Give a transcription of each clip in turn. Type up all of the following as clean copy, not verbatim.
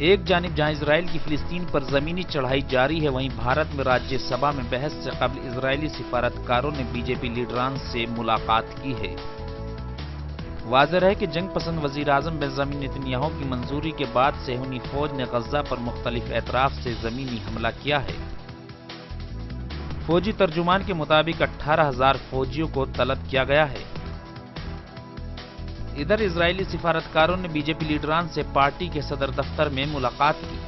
ایک جانب جہاں اسرائیل کی فلسطین پر زمینی چڑھائی جاری ہے، وہیں بھارت میں راجیہ سبھا میں بحث سے قبل اسرائیلی سفارتکاروں نے بی جے پی لیڈران سے ملاقات کی ہے۔ واضح ہے کہ جنگ پسند وزیر اعظم بنیامین نتنیاہو کی منظوری کے بعد صہیونی فوج نے غزہ پر مختلف اطراف سے زمینی حملہ کیا ہے۔ فوجی ترجمان کے مطابق 18,000 فوجیوں کو طلب کیا گیا ہے۔ ادھر اسرائیلی سفارتکاروں نے بی جے پی لیڈران سے پارٹی کے صدر دفتر میں ملاقات کی۔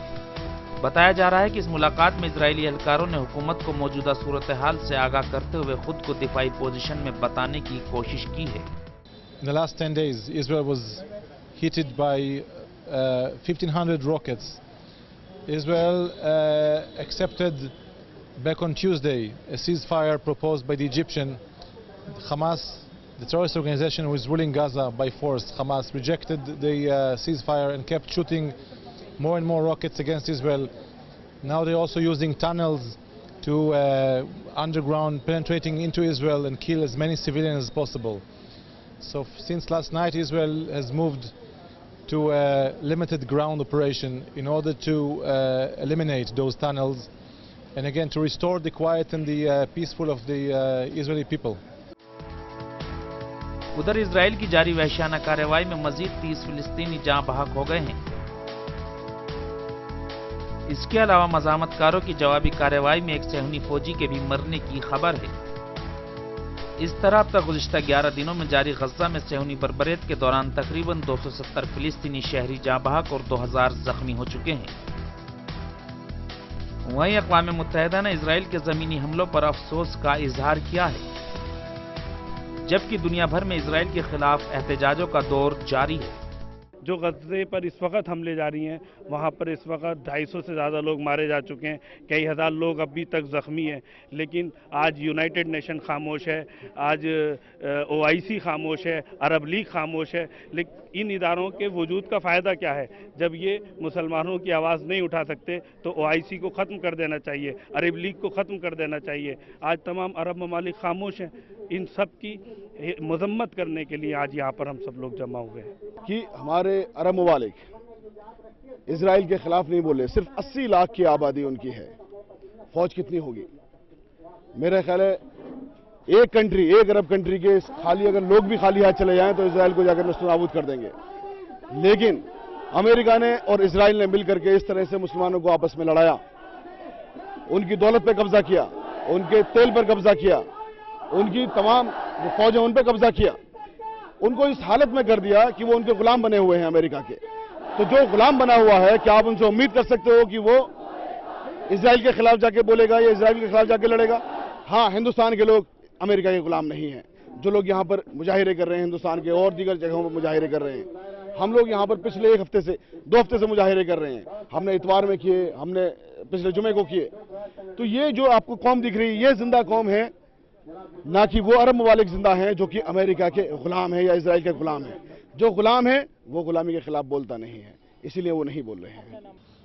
بتایا جا رہا ہے کہ اس ملاقات میں اسرائیلی اہلکاروں نے حکومت کو موجودہ صورتحال سے آگاہ کرتے ہوئے خود کو دفاعی پوزیشن میں بتانے کی کوشش کی ہے۔ In the last 10 days, Israel was hit by 1,500 rockets. Israel accepted back on Tuesday a ceasefire proposed by the Egyptian. Hamas, the terrorist organization who is ruling Gaza by force, Hamas rejected the ceasefire and kept shooting more and more rockets against Israel. Now they're also using tunnels to underground, penetrating into Israel and kill as many civilians as possible. So since last night, Israel has moved to a limited ground operation in order to eliminate those tunnels and again to restore the quiet and the peaceful of the Israeli people. ادھر اسرائیل کی جاری وحشیانہ کارروائی میں مزید 30 فلسطینی جاں بحق ہو گئے ہیں۔ اس کے علاوہ مزاحمت کاروں کی جوابی کارروائی میں ایک صہیونی فوجی کے بھی مرنے کی خبر ہے۔ اس طرح اب تک گزشتہ 11 دنوں میں جاری غزہ میں صہیونی بربریت کے دوران تقریباً 270 فلسطینی شہری جاں بحق اور 2000 زخمی ہو چکے ہیں۔ وہیں اقوام متحدہ نے اسرائیل کے زمینی حملوں پر افسوس کا اظہار کیا ہے، جبکہ دنیا بھر میں اسرائیل کے خلاف احتجاجوں کا دور جاری ہے۔ جو غزے پر اس وقت حملے جاری ہیں، وہاں پر اس وقت 250 سے زیادہ لوگ مارے جا چکے ہیں، کئی ہزار لوگ ابھی تک زخمی ہیں، لیکن آج یونائٹڈ نیشن خاموش ہے، آج OIC خاموش ہے، عرب لیگ خاموش ہے۔ لیکن ان اداروں کے وجود کا فائدہ کیا ہے؟ جب یہ مسلمانوں کی آواز نہیں اٹھا سکتے تو OIC کو ختم کر دینا چاہیے، عرب لیگ کو ختم کر دینا چاہیے۔ آج تمام عرب ممالک خاموش ہیں، ان سب کی مذمت کرنے کے لیے آج یہاں پر ہم سب لوگ جمع ہوئے ہیں کہ ہمارے عرب ممالک اسرائیل کے خلاف نہیں بولے۔ صرف 80 لاکھ کی آبادی ان کی ہے، فوج کتنی ہوگی؟ میرا خیال ہے ایک عرب کنٹری کے خالی اگر لوگ بھی خالی ہاتھ چلے جائیں تو اسرائیل کو جا کر نست و نابود کر دیں گے۔ لیکن امریکہ نے اور اسرائیل نے مل کر کے اس طرح سے مسلمانوں کو آپس میں لڑایا، ان کی دولت پہ قبضہ کیا، ان کے تیل پر قبضہ کیا، ان کی تمام جو فوجیں ان پہ قبضہ کیا، ان کو اس حالت میں کر دیا کہ وہ ان کے غلام بنے ہوئے ہیں امریکہ کے۔ تو جو غلام بنا ہوا ہے، کیا آپ ان سے امید کر سکتے ہو کہ وہ اسرائیل کے خلاف جا کے بولے گا یا اسرائیل کے خلاف جا کے لڑے گا؟ ہاں، ہندوستان کے لوگ امریکہ کے غلام نہیں ہیں۔ جو لوگ یہاں پر مظاہرے کر رہے ہیں، ہندوستان کے اور دیگر جگہوں پر مظاہرے کر رہے ہیں، ہم لوگ یہاں پر پچھلے 2 ہفتے سے مظاہرے کر رہے ہیں۔ ہم نے اتوار میں کیے، ہم نے پچھلے جمعے کو کیے۔ تو یہ جو آپ کو قوم دکھ رہی ہے، یہ زندہ قوم ہے، نہ کہ وہ عرب ممالک زندہ ہیں جو کہ امریکہ کے غلام ہیں یا اسرائیل کے غلام ہیں۔ جو غلام ہے وہ غلامی کے خلاف بولتا نہیں ہے، اسی لیے وہ نہیں بول رہے ہیں۔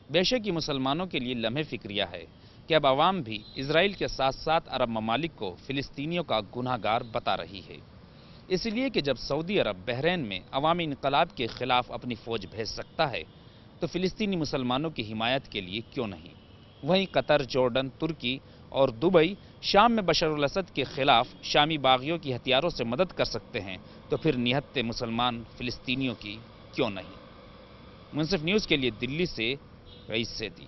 بے شک یہ مسلمانوں کے لیے لمحے فکریہ ہے کہ اب عوام بھی اسرائیل کے ساتھ ساتھ عرب ممالک کو فلسطینیوں کا گناہ گار بتا رہی ہے، اس لیے کہ جب سعودی عرب بحرین میں عوامی انقلاب کے خلاف اپنی فوج بھیج سکتا ہے تو فلسطینی مسلمانوں کی حمایت کے لیے کیوں نہیں؟ وہیں قطر، جارڈن، ترکی اور دبئی شام میں بشار الاسد کے خلاف شامی باغیوں کی ہتھیاروں سے مدد کر سکتے ہیں، تو پھر نہتے مسلمان فلسطینیوں کی کیوں نہیں؟ منصف نیوز کے لیے دلی سے رئیس سیدی۔